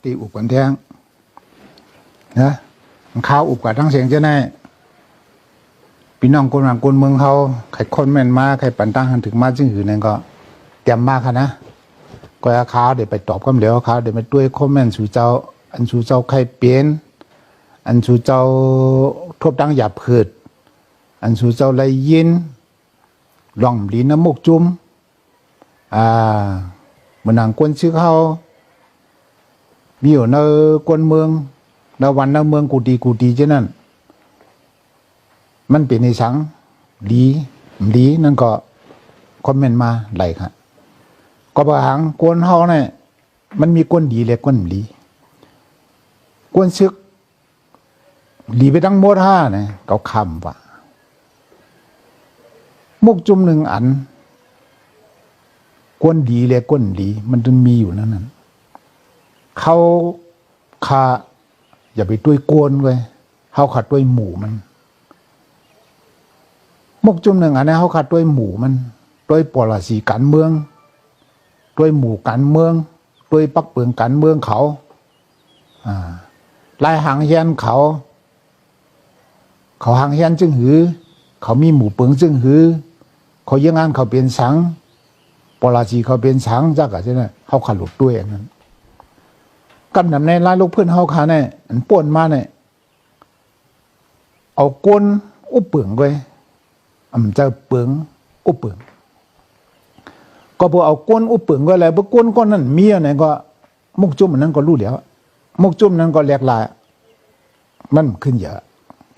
ตีอุบกันแทงนะข้าวอุบกับทั้งเสียงจะแน่พี่น้องคนหลังคนเมืองเขาใครคนแม่นมาใครปั่นตั้งหันถึงมาจึงหือนั่นก็เตรียมมากค่ะนะก็ข้าวเดี๋ยวไปตอบคำเดียวข้าวเดี๋ยวไปด้วยคอมเมนต์สู่เจ้าอันสู่เจ้าใครเปลี่ยนอันสู่เจ้าทบดังหยาบผืดอันสู่เจ้าไรยินหล่องลีน้ำมุกจุ้มมันหนังกวนชื่อเขามีอยู่ในกวนเมืองในวันในเมืองกูดีเช่นนั้นมันเป็นในสังดีนั่นก็คอมเมนต์มาไหลค่ะก็บางกวนเฮาเนี่ยมันมีกวนดีและกวนดีกวนซึกดีไปทั้งหมดห้าเนี่ยเขาคำว่ามุกจุ่มหนึ่งอันกวนดีและกวนดีมันจึงมีอยู่นั่นเขาขาอย่าไปด้วยกวนเลยเขาขาดด้วยหมู่มันมุกจุ่มหนึ่งอันนี้เขาขาดด้วยหมู่มันด้วยปลสีการเมืองด้วยหมู่การเมืองด้วยปักเปลืองการเมืองเขาลายหางเฮียนเขาหางเฮียนจึงหือเขามีหมู่เปลืองจึงหือเขายังงานเขาเป็นสังปลสีเขาเป็นสังจักอะใช่ไหมเขาขาดหลุดด้วยอันนั้นกำนำในลายลูกเพื่อนเขาขาเนี่ยอันป่วนมาเนี่ยเอาก้นอุบเปลืองไว้มันจะเปลืองอุบเปลืองก็พอเอาก้นอุบเปลืองก็อะไรพอก้นก้อนนั้นมีอะไรก็มุกจุ่มนั้นก็รู้แล้วมุกจุ่มนั้นก็แหลกลายมันขึ้นเยอะ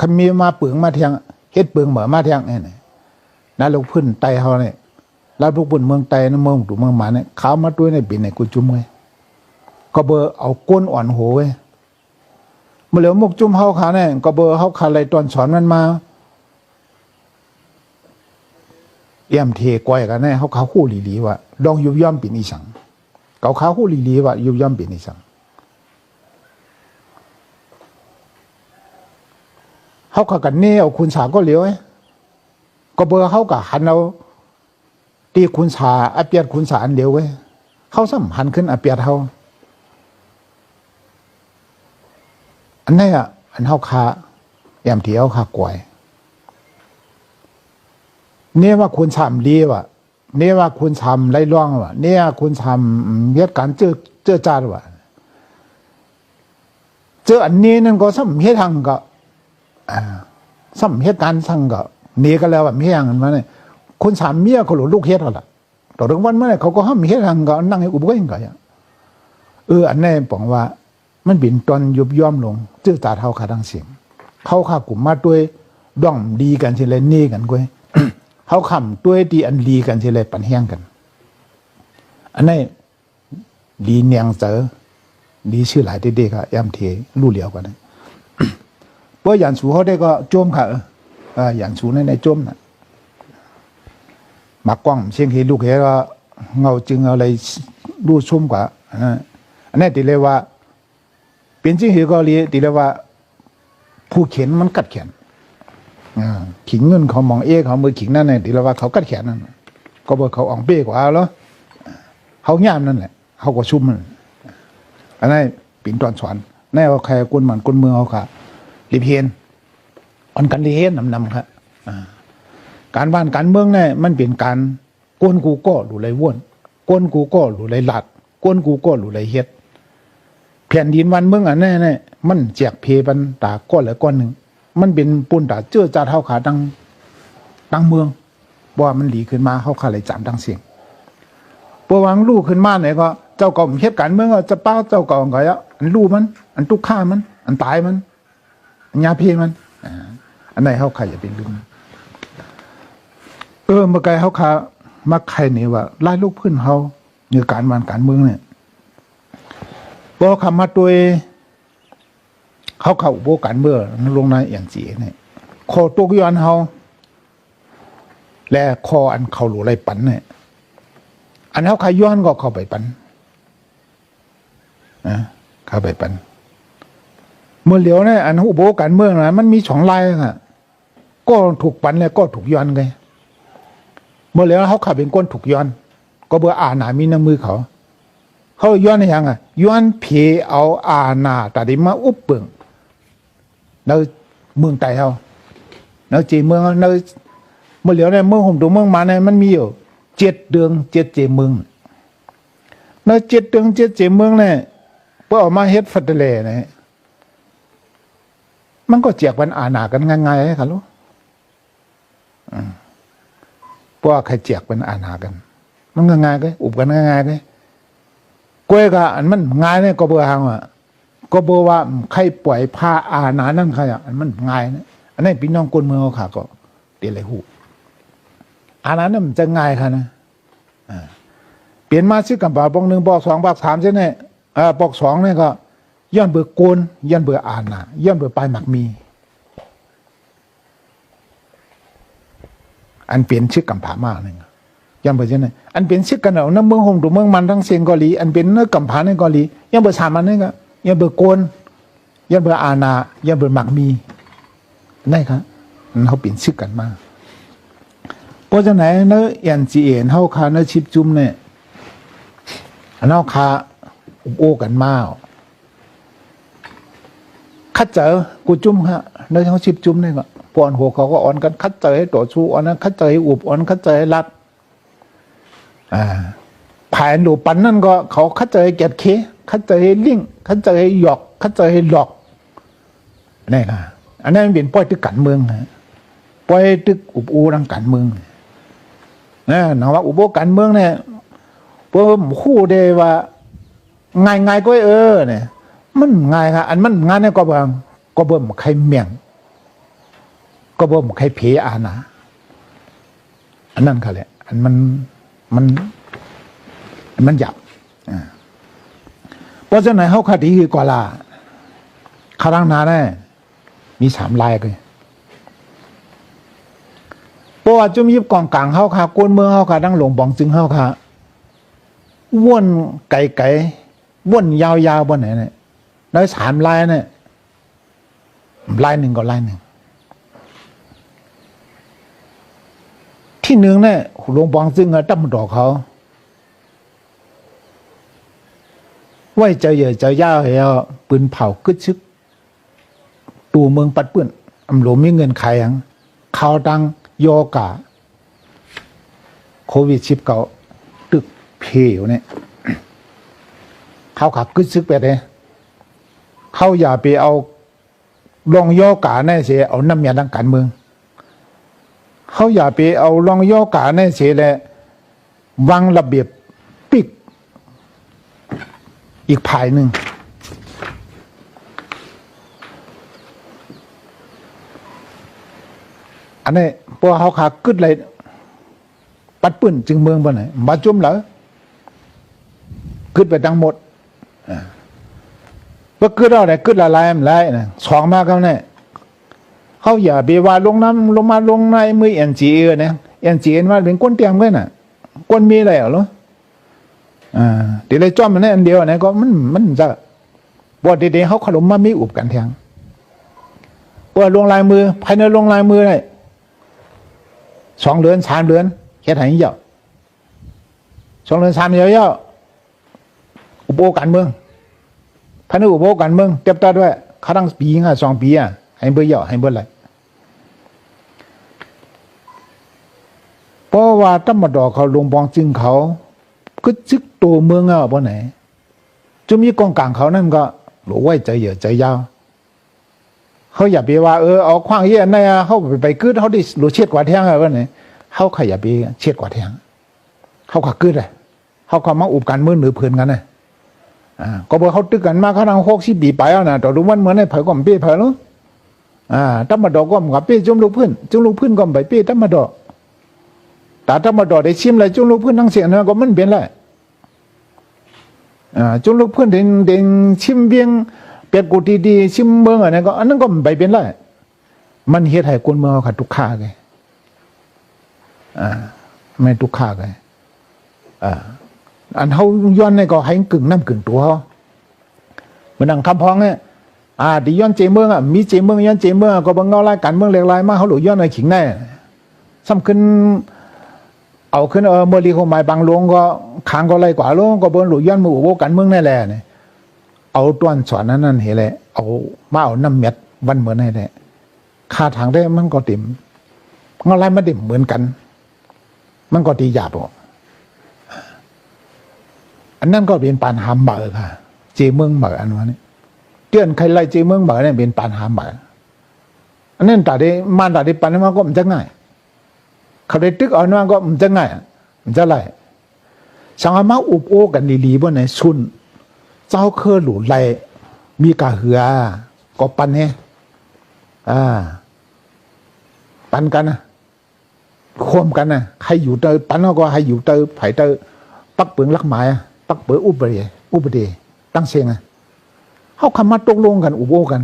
คำมีมาเปลืองมาเทียงเฮ็ดเปลืองเหมือมาเทียงเนี่ยนะลูกเพื่อนไตเขาเนี่ยแล้วพวกบุญเมืองไตนะเมืองถูเมืองหมาเนี่ยเขามาด้วยในปีในกูจุ่มไว้ก็เบอร์เอาก้นอ่อนโหไว้เมื่อเหลียวมุกจุ่มเขาขาเนี่ยก็เบอร์เขาขาอะไรตอนสอนมันมาเอี่ยมเทก้อยกันแน่เขาขาคู่หลีว่าลองยุบย่อมปีนิสังเขาขาคู่หลีว่ายุบย่อมปีนิสังเขาขากันเนี่ยเอาคุณสาก็เหลียวก็เบอร์เขากับหันเอาตีคุณสาอาเปียดคุณสาอันเดียวไว้เขาสัมหันขึ้นอาเปียดเขาอันนี้อ่ะอันเขาขาเอี่ยมเที่ยวขากวยเนี่ยว่าคุณทำดีว่ะเนี่ยว่าคุณทำไรล่องว่ะเนี่ยคุณทำเหตุการณ์เจอจาดว่ะเจออันนี้นั่นก็สัมเหตุทางก็สัมเหตุการณ์ทางก็นี่ก็แล้วแบบเฮียงกันมาเนี่ยคุณสามเมียเขาหลุดลูกเฮ็ดอะไรต่อถึงวันเมื่อไหร่เขาก็ห้ามเหตุทางก็นั่งให้อุบไว้ยังไงอันนี้บอกว่ามันบินตอนยุบย่อมลงเจอตาเท่าขาดังเสียงเขาขากลุ่มมาด้วยด้องดีกันเฉลยนี่กันก้อยเขาคำด้วยดีอันดีกันเฉลยปันแห้งกันอันนี้ดีเนียงเจอดีชื่อหลายเด็กๆค่ะย่ำเทลู่เหลียวกันนะเพราะอย่างสูเขาได้ก็โจมค่ะอย่างสูในโจมน่ะมากล้องเชียงเฮลูกเฮก็เงาจึงอะไรลู่ชุ่มกว่าอันนี้ตีเลยว่าเป็นจริงเฮก็เรียตีเลยว่าผู้เขียนมันกัดเขียนขิงเงินเขามองเขามือขิงนั่นเนี่ยที่เราว่าเขากัดแขนนั่นก็บอกเขาอ่องเป้กว่าแล้วเขาย่ามนั่นแหละเขาก็ชุ่มมันอันนั้นปิ่นตอนสอนแน่ว่าใครกุนหมันกุนเมืองเขาค่ะรีเพนอันกันรีเพนนำครับการบ้านการเมืองเนี่ยมันเป็นการก้นกูก็หลุดไหลว่นก้นกูก็หลุดไหลหลัดก้นกูก็หลุดไหลเฮ็ดแผ่นดินวันเมืองอันนี้เนี่ยมันแจกเพบันตาก้อนหรือก้อนหนึ่งมันเป็นปุ่นตาเจื้อจ่าเท่าขาตั้งเมืองว่ามันหลีขึ้นมาเข้าขาเลยจามตั้งเสียงปวังลู่ขึ้นมาไหนก็เจ้าก่อมเฮ็ดการเมืองก็จะป้าเจ้าก่อมก็ยะอันลู่มันอันตุกฆ่ามันอันตายมันอันยาเพมันอันไหนเข้าขาอย่าเป็นลืมเมื่อไกลเข้าขามักใครเนี่ยว่าไล่ลูกพื้นเขาในการวานการเมืองเนี่ยพอคำมาตัวเขาเข้าโบกันเมื่อลงในอย่างจีเนี่ยคอตกย้อนเขาและคออันเขาหลุไรปันเนี่ยอันเขาขย้อนก็เข้าไปปันเข้าไปปันเมื่อเหลียวเนี่ยอันหูโบกันเมื่อนะมันมี2 ลายค่ะก็ถูกปันแล้วก็ถูกย้อนไงเมื่อเหลียวเขาขับเป็นก้นถูกย้อนก็เบื่อหนามีน้ำมือเขา เขาย้อนยังอ่ะย้อนเพียเอาอาณาแต่ที่มาอุบเปิงในเมืองไต้เขาในจีเมืองในเมื่อเหลียวในเมืองผมดูเมืองมาเนี่ยมันมีอยู่7 เดือน7 เจเมืองใน7 เดือน7 เจเมืองเนี่ยพอออกมาเฮ็ดฟัดเลเนี่ยมันก็แจกวันอาณากันง่ายๆครับลูกเพราะใครแจกเป็นอาณากันมันง่ายๆก็อุบกันง่ายๆก็กล้วยก็อันมันง่ายเนี่ยก็เบื่อหางว่าก็เบื่อว่าใครปล่อยผ้าอาณานั่นใครอ่ะอันมันง่ายนะอันนี้พี่น้องคนเมืองเขาขาก็เดี๋ยวเลยหูอาณาเนี่ยมันจะง่ายค่ะนะเปลี่ยนมาชื่อกำปาบอก1บอก2บอก3ใช่ไหมบอก2เนี่ยก็ย้อนเบื่อโกนย้อนเบื่ออาณาย้อนเบื่อปลายหมักมีอันเปลี่ยนชื่อกำผามากนึงย้อนเบื่อใช่ไหมอันเปลี่ยนชื่อกันเอาน้ำเมืองหงดูเมืองมันทั้งเสียงเกาหลีอันเป็นเนื้อกำผาในเกาหลีย้อนเบื่อ3อันนี่ก็ย้อนเบื่อโกนย้อนเบื่ออาณาย้อนเบื่อหมักมีได้ครับเขาเปลี่ยนชื่อกันมาเพราะฉะนั้นเนื้อเอ็นจีเอ็นเขาคาเนื้อชิปจุ่มเนี่ยอันเขาคาโอกันมาคัดเจอกูจุ่มฮะเนื้อเขาชิปจุ่มเนี่ยก็ปอนหัวเขาก็อ่อนกันคัดเจอให้ต่อชูอ่อนนั้นคัดเจอให้อุบอ่อนคัดเจอให้รัดผ่านหลูปันนั่นก็เขาคัดเจอให้แกดเคคัดเจอให้ลิงคัดเจอให้หยอกคัดเจอให้หลอกนี่ค่ะอันนั้นเป็นป้อยตึกกันเมืองฮะป้อยตึกอุบอูรังกันเมืองนะหนังว่าอุบกันเมืองเนี่ยพวกคู่เดว่าง่ายก็เนี่ยมันง่ายค่ะอันมันงานเนี่ยก็บ่ใครเมียงก็บ่ใครเพอานะอันนั้นค่ะแหละอันมันหยับเพราะฉะนั้นเขาคดีคือกว่าละคารังนาเนี่ยมี3 ลายเลยเพราะว่าจุ่มยิบกองกลางเขาค่ะกวนเมืองเขาค่ะดังหลวงบองจึงเขาค่ะว่นไก่ว่นยาวๆบนไหนเนี่ยแล้ว3 ลายเนี่ยลายหนึ่งก็ลายหนึ่งที่1เนี่ยหลวงบองจึงตั้มดอกเขาไว้ใจเหยื่อใจย่าเหรอปืนเผากึดชึกตูเมืองปัดปื้นอำหลวงมีเงินขายอย่างข่าวดังโยกาโควิด19ตึกเพอยู่เนี่ยเขาขับกึดชึกไปเลยเขาอย่าไปเอาลองโยกาแน่เสียเอาน้ำยาทางการเมืองเขาอย่าไปเอาลองโยกาแน่เสียแล้ววางระเบียบปิกอีกภายหนึ่งอันนี้พวกเขาขากึดเลยปัดปื้นจึงเมืองบ่ไหนมาจุ่มเหรอกึดไปทั้งหมดว่ากึดเอาไหนกึดละลายมันไรนะ2 มาเขาเนี่ยเขาอย่าไปว่าลงน้ำลงมาลงในมือเอ็นจีเอเนี่ยเอ็นจีเอ็นว่าเป็นก้นเตียงเลยน่ะก้นมีอะไรเหรอเดี๋ยวเลยจ้อมมันเนี่ยอันเดียวนะก็มันจะบ่เดี๋ยวเขาขลุ่มมามีอุบกันแทงว่าลงลายมือภายในลงลายมือเลย2 เดือน 3 เดือนแค่ไหนเยอะ2 เดือน 3 เดือนเยอะอุปโภคการเมืองภายในอุปโภคการเมืองเต็มตาด้วยเขาตั้งปี2 ปีให้เบอร์เยอะให้เบอร์อะไรเพราะว่าตั้มมาดอกเขาลงบองจึงเขาก็จึกตัวเมืองบ่ไหนจะมีกองกลางเขานั่นก็หลวไว้ใจเหยื่อใจยาวเขาอย่าไปว่าเอาขว้างเยี่ยนได้เขาไปกึดเขาได้หลวเช็ดกว่าแทงว่าไหนเขาขยับไปเช็ดกว่าแทงเขาขักกึดเลยเขาก็มาอุบกันมือหรือเพื่อนกันนะก็บอกเขาตึกกันมาเขาทาง60 ปีไปแล้วนะแต่รู้วันเหมือนในเผยก็เปี้ยเผยแล้วตั้มมาดอกก็มันเปี้ยจุ่มลูกพื้นก็ไปเปี้ยตั้มมาดอกแต่ตั้มมาดอกได้ชิมเลยจุ่มลูกพื้นทั้งเสียงนะก็มันเป็นไรจุ่มลูกพื้นเด่นชิมเบียงเปียกกูดีๆชิมเมืองอะไรก็อันนั้นก็ไปเป็นไรมันเฮ็ดให้คนเมืองเขาทุกข์ขาเลยไม่ทุกข์ขาเลยอันเขาย้อนในก็ให้กึ่งน้ำกึ่งตัวเขาเหมือนดังคำพ้องเนี่ยดิย้อนเจเมืองมีเจเมืองย้อนเจเมืองก็บังเงาไล่กันเมืองเล็กไล่มาเขาหลุดย้อนในขิงแน่ซ้ำขึ้นเ เอาขึ้นเมื่อรีโคหมายบางหลวงก็ค้างก็ไรกว่าหลวงก็เบิ้ลหลุยย้อนมือโบกันเมืองนั่นแหละเนี่ยเอาต้นสอนนั้นเห็นเลยเอามาเอาน้ำเม็ดวันเหมือนนั่นแหละค่าทางได้มันก็ติ่มเงาไรมาติ่มเหมือนกันมันก็ตีหยาบอันนั้นก็เป็นปัญหาเหมือค่ะเจเมืองเหมืออันนี้เตือนใครไล่เจเมืองเหมือเนี่ยเป็นปัญหาเหมืออันนั้นแต่ได้มันแต่ได้ปัญหาก็มันจะง่ายเขาได้ตึกเอาหน้าก็มันจะง่ายมันจะไรสังหามาอุบโอกันลีๆบนไหนชุนเจ้าเคยหลุดไรมีกะเหือก็ปันเนี่ยปันกันนะควมกันนะใครอยู่เตอปันเขาก็ให้อยู่เตอไผ่เตอปักเปลืองลักหมายปักเปลืออุบเดตั้งเสียงเขาคำมาตกลงกันอุบโอกัน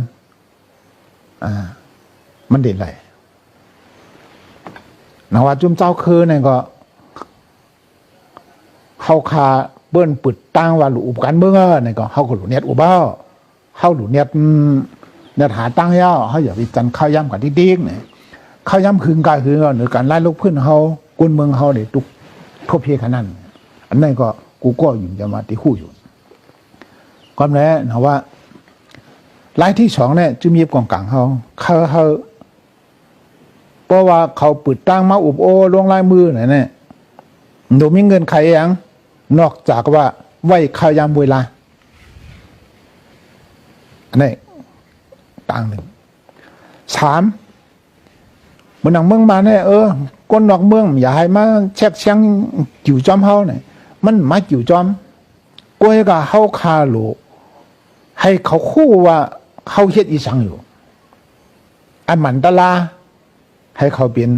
มันเด่นไรนะว่าจุ่มเจ้าคือเนี่ยก็เขาคาเบิ้ลปึดตั้งว่าหลุมกันเมื่อเนี่ยก็เขาก็หลุเนียดอุบ้าเขาหลุเนียดหาตั้งย่อเขาอย่าไปจันข้าวย่ำกันที่ดิ้งเนี่ยข้าวย่ำคืนกายคือหรือการไล่ลูกพื้นเขากุนเมืองเขาเนี่ยตุกทั่วเพียขนาดอันนั้นก็กูก็อยู่จะมาตีคู่อยู่ความแน่นะว่าไล่ที่สองเนี่ยจะมีกองกลางเขาเพราะว่าเขาปึดตั้งมาอุบโอลงลายมือเนี่ยโดมีเงินใครยังนอกจากว่าไหวข้าวยามเวลาอันนี้ต่างหนึ่งสามเมื่อหนังเมืองมาเนี่ยก้นนอกเมืองอย่าให้มาแช็กเชียงจิ๋วจอมเฮาเนี่ยมันมาจิ๋วจอมก้อยกับเฮาคาโลให้เขาคู่ว่าเขาเฮ็ดอีสังอยู่อันมันตะลาให้เขาเป็น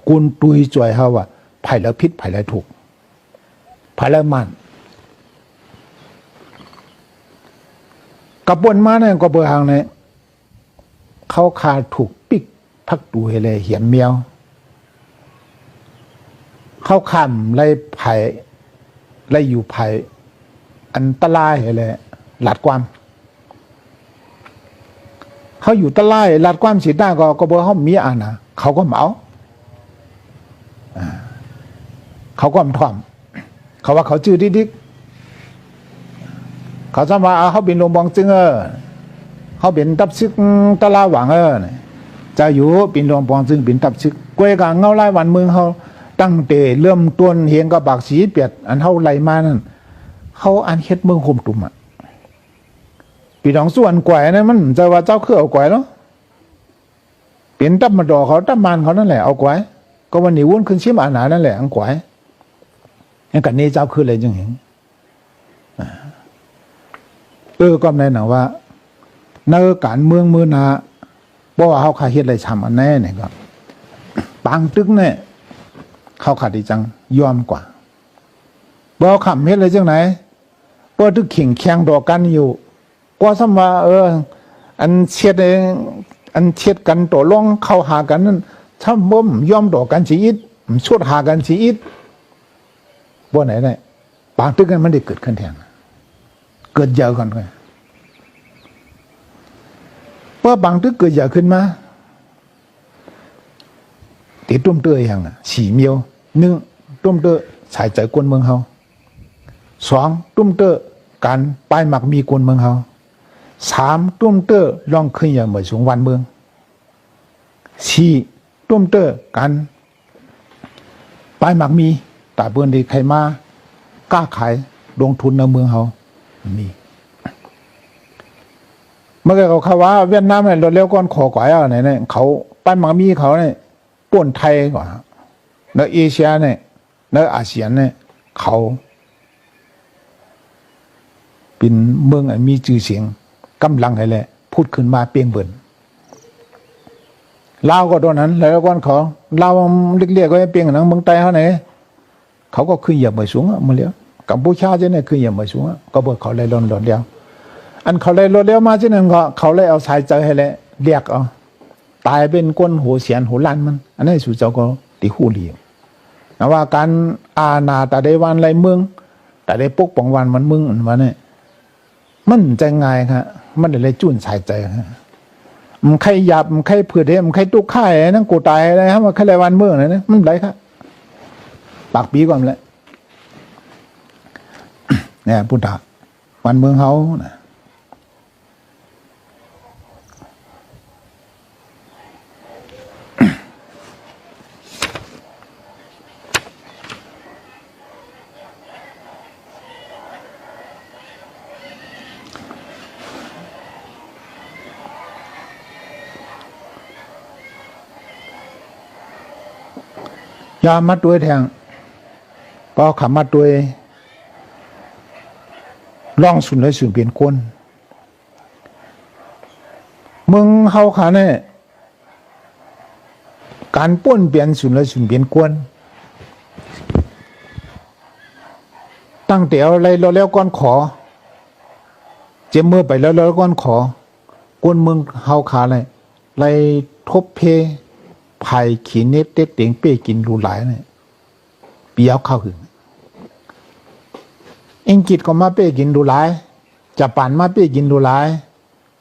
กุนตุยจ่วยเขาว่าไผ่แล้วพิษไผ่แล้วถูกไผ่แล้วมันกับบนมาเนี่ยก็เบอร์หางเนี่ยเขาขาถูกปิกพักตูให้เลยเหียนเมียวเขาคำไล่ไผ่ไล่อยู่ไผ่อันตรายให้เลยหลัดความเขาอยู่ตะไลลาดความสีได้ก็เบอร์เขามีนะเขาก็เหมาเขาก็ถ่อมเขาว่าเขาจื้อดิ๊กเขาจะมาเขาเป็นลงบองจึงเขาเป็นตับซึกตะลาหวังจะอยู่เป็นลงบองจึงเป็นตับซึกกล้วยกางเงาไล่วันเมืองเขาตั้งแต่เริ่มต้นเฮียงกับบากสีเปียดอันเขาไล่มานั่นเขาอันเฮ็ดเมืองคมตุ่มปีน้องส่วนกวยนะมันจะว่าเจ้าคือเอากวยเนาะเป็นตับมาดอเขาตับมันเขานั่นแหละเอากวยก็วันนี้วุ่นขึ้นชิมอาหนานั่นแหละอังกวยอย่างกันนี้เจ้าคืออะไรจังเห็นก็ในหนังว่าในการเมืองมือนาบอกว่าเขาขาดเฮ็ดอะไรทำอันแน่เนี่ยก็ปางตึกเนี่ยเขาขาดดีจังยอมกว่าบอกขำเฮ็ดอะไรจังไหนเพราะตึกเข่งแข่งดอกกันอยู่ก็สมว่าอันเชียดกันต่อรองเข้าหากันนั่นถ้าบ่มยอมต่อกันชีอิดชุดหากันชีอิดบ่ไหนได้ปางตึกกันมันได้เกิดขึ้นแทนเกิดเยอะกันเลยเพราะบางตึกเกิดเยอะขึ้นมาติดตุ้มเตยอย่างสี่เมียวหนึ่งตุ้มเตยสายใจกวนเมืองเฮาสองตุ้มเตยการป้ายหมักมีกวนเมืองเฮาสามตุ้มเตอร์ลองขึ้นอย่างเหมือนสงวันเมืองสี่ตุ้มเตอร์กันป้ายหมักมีตาเบือนดีใครมากล้าขายลงทุนในเมืองเขามีเมื่อเขาว่าเวียดนามเนี่ยรถเร็วก้อนขอกว่าอะไรเนี่ยเขาป้ายหมักมีเขาเนี่ยป่วนไทยกว่าในเอเชียเนี่ยในอาเซียนเนี่ยเขาเป็นเมืองมีชื่อเสียงกำลังให้แหละพูดขึ้นมาเปียงเบิ่นลาวก็ตอนนั้นแล้วก่อนเขาลาวเรียกก็เปียงหนังเมืองใต้เขาไหนเขาก็ขึ้นเหยียบไปสูงมาเลี้ยวกัมพูชาจะเนี่ยขึ้นเหยียบไปสูงก็บอกเขาเลยลนเดียวอันเขาเลยลนเดียวมาที่นั่นก็เขาเลยเอาสายใจให้แหละเรียกเอาตายเป็นก้นหัวเสียนหัวลันมันอันนี้สู่เจ้าก็ตีหูเหลียวนะว่าการอาณาแต่ได้วันไรเมืองแต่ได้ปกป้องวันมันมึงวันนี้มันใจง่ายครับมันเลยจุ่นสายใจครับมันใครหยาบมันใครเผื่อเทมันใครตุกข่ายนั่งกูตายอะไรครับมันใครไรวันเมืองอะไรนะมันไรครับ ปากปีก่อนแหละเนี่ยพุทธะวันเมืองเขานะยามัดด้วยแทงพอขามัดด้วยล่องสุนเลยสุนเปลี่ยนคนมึงเฮาขาเนี่ยการป้นเปลี่ยนสุนเลยสุนเปลี่ยนคนตั้งแต่อะไรเราแล้วก้อนขอเจ็บมือไปแล้วก้อนขอกวนมึงเฮาขาเนี่ยไรทบเพไผ่ขีเน็ตเต็กเตียงเป้กินรูหลายเนี่ยเปียวเข้าหึงอังกฤษก็มาเป้กินดูหลายจะปั่นมาเป้กินดูหลาย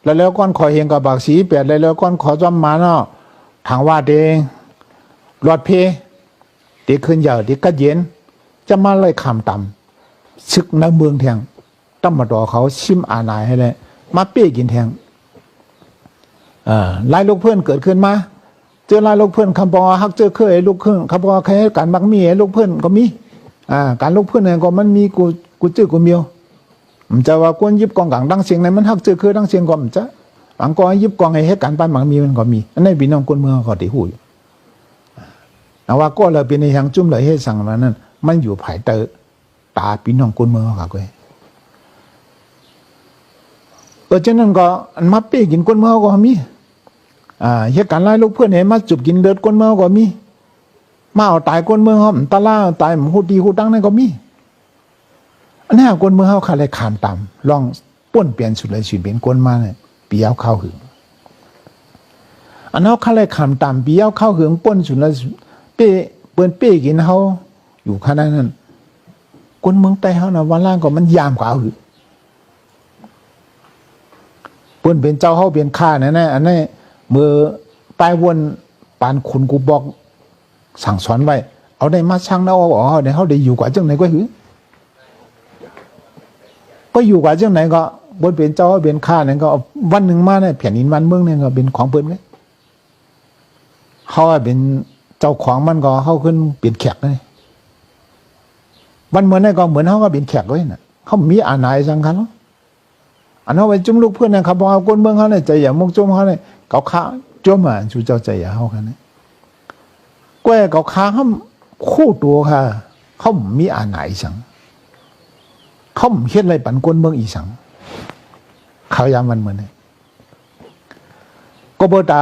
แล้วก้อนขอเฮงกับบากสีเปียดแล้วก้อนขอจอมมาเนาะทางว่าเดงรอดเพเด็กขึ้นเหยาเด็กก็เย็นจะมาเลยคำต่ำซึกในเมืองแทงต้องมาดอเขาชิมอาณาให้เลยมาเป้กินแทงไล่ลูกเพื่อนเกิดขึ้นมาเจอไล่ลูกเพื่อนคำปอฮักเจอเคยลูกเพื่อนคำปอใครการมักมีลูกเพื่อนก็มีการลูกเพื่อนเนี่ยก็มันมีกูจื้อกูเมียวมันจะว่ากวนยิบกองกลางดังเสียงไหนมันฮักเจอคือดังเสียงก็มันจะหลังก็ยิบกองให้เหตุการณ์ปั้นมักมีมันก็มีอันนี้พี่น้องคนเมืองก็ติหูอยู่แต่ว่าก็เลยเป็นในทางจุ่มเลยให้สั่งมานั้นมันอยู่ภายใต้ตาพี่น้องคนเมืองก็ฉะนั้นก็มาเป้กินคนเมืองก็มีเหตุการณ์ไล่ลูกเพื่อนเห็นมาจุบกินเลือดคนเมืองก็มีมาเอาตายคนเมืองเขาตาล่าตายหูดีหูดังนั่นก็มีอันนี้คนเมืองเขาขาเลยขามต่ำลองป้นเปลี่ยนสุดเลยสุดเป็นคนมาเนี่ยปีเอาเข้าหึงอันนั้นขาเลยขามต่ำปีเอาเข้าหึงป้นสุดเลยเป้เปิ้นเป้กินเขาอยู่ขนาดนั้นคนเมืองใต้เขานะวันล่างก็มันยามกว่าหึเปิ้นเป็นเจ้าเขาเป็นข้าเนี่ยอันนี้เมื่อตายวนปานคุณกูบอกสั่งสอนไว้เอาได้มาช่างแล้วเอาได้เขาได้อยู่กว่าจังไหนก็หือก็อยู่กว่าจังไหนก็บนเป็นเจ้าเป็นข้าเนี่ยก็วันหนึ่งมาเนี่ยแผ่นดินวันเมืองเนี่ยก็เป็นของเปิ้นเลยเขาเป็นเจ้าของมันก็เขาขึ้นเป็นแขกเลยวันเมืองเนี่ยก็เหมือนเขาก็เป็นแขกเลยน่ะเขามีอาณาจังกันแล้วอันเขาไปจุ่มลูกเพื่อนนะครับพอเอาคนเมืองเขาเนี่ยใจอย่างมุกจุ่มเขาเนี่ยเขาข้าจุ่มอ่ะชูเจ้าใจอย่างเขากันเนี่ยแกเขาข้าเขาคู่ตัวค่ะเขามีอาณาจังเขาเฮ็ดอะไรปั่นคนเมืองอีสังเขายามวันเหมือนเนี่ยก็เบอร์ตา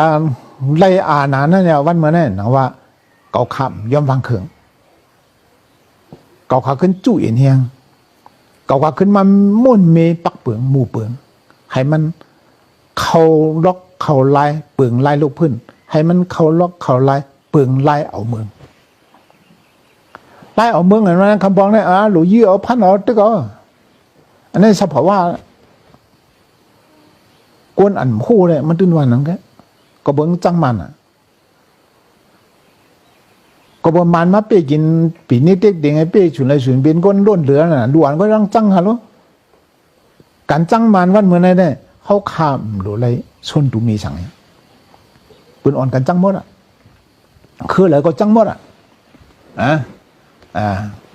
ไล่อาณานั่นเนี่ยวันเหมือนเนี่ยนะว่าเขาข้ามย่อมฟังเขิงเขาข้าขึ้นจู่เอ็นเฮียงเขาข้าขึ้นมามุ่นเมปักเปลืองหมู่เปลืองให้มันเขาล็อกเขาไล่เปลืองไล่ลูกพื้นให้มันเขาล็อกเขาไล่เปลืองไล่เอาเมืองไล่เอาเมืองอะไรนั้นคำบอกเนี่ยหลุยยี่เอาพันเอาตึกเอาอันนี้สภาวะกวนอันคู่เลยมันตื่นวันนั้นแกก็เบิ้งจังมันก็ประมาณมาเป้กินปีนี้เด็กเด็กไอ้เป้ฉุนอะไรฉุนเป็นก้นล้นเหลือน่ะด่วนก็ต้องจังฮัลโหลการจังมันวันเมื่อไหร่เนี่ยเขาข้ามหรืออะไรชนตูมีสั่งปืนอ่อนกันจังหมดคืออะไรก็จังหมด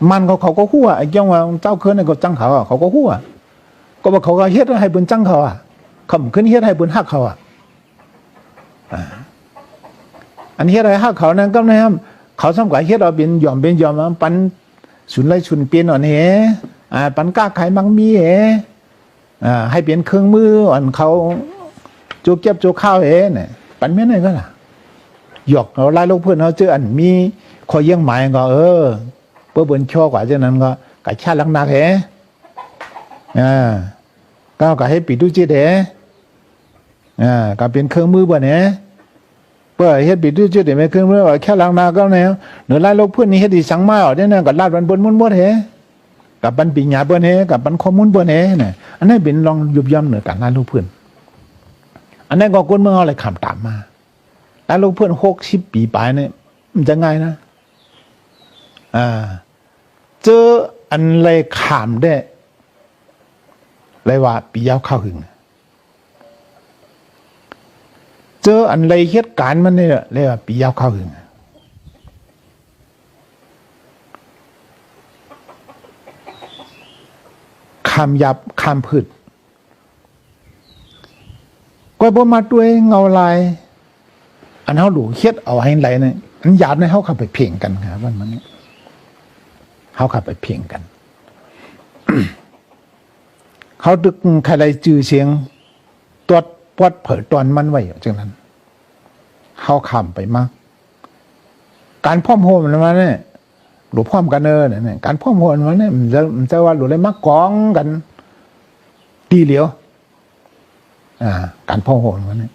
มันเขาก็หัวไอ้เจ้าว่าเจ้าเคยเนี่ยก็จังเขาก็หัวก็บอกเขาก็เฮ็ดให้ปืนจังเขาเขาขึ้นเฮ็ดให้ปืนหักเขาอันเฮ็ดให้หักเขานั่นก็นะครับเขาสำคัญเฮ็ดเอาเป็นยอมปันสุนไรสุนเปลี่ยนอ่อนเหปันก้าไขมังมีให้เปลี่ยนเครื่องมืออ่อนเขาโจกเก็บโจกข้าวเนี่ยปันเมื่อไหร่ก็ล่ะหยอกเราไล่ลูกเพื่อนเขาเจออันมีคอยเยี่ยงหมายก็เพื่อเบิ่นชั่วกว่าเจ้านั้นก็กะชาลังนักก็ให้ปิดดูจิตก็เป็นเครื่องมือบ่เนี่ยเพื่อเฮ็ดปิดดูจิตเดี๋ยวไม่เครื่องมือว่าแค่ลังนาก็เนี่ยเหนือไล่ลูกเพื่อนนี่เฮ็ดดีสังมาเนี่ยก็ลาดบันบนมุนกับบันปีญาเบิ่นกับบันข้อมูลเบิ่นเนี่ยอันนี้เป็นลองยุบย่ำเหนือการไล่ลูกเพื่อนอันนั้นก็คนเมืองเอาอะไรขำตามมาไล่ลูกเพื่อน60 ปีไปเนี่ยมันจะง่ายนะ เจออันไรขามได้เลยว่าปียาวเข้าหึงเจออันไรเหตุการณ์มันเนี่ยเลยว่าปียาวเข้าหึงคำยับคำพืชก็บ่มาด้วยเงาลายอันเขาดูเฮ็ดเอาให้ไหลเนี่ยอันหยาบเนี่ยเขาขับไปเพ่งกันครับมันนี้เขาขับไปเพ่งกัน เขาดึกใครไรจื่อเสียงตัวปวดเผยตอนมันไว้จังนั้นเขาขำไปมากการพ่อมโหมันมาเนี่ยหลุดพ่อมกันเนี่ยการพ่อมโหมันเนี่ยมันจะว่าหลุดเลยมากองกันตีเหลียวการพ่อมโหมันเนี่ย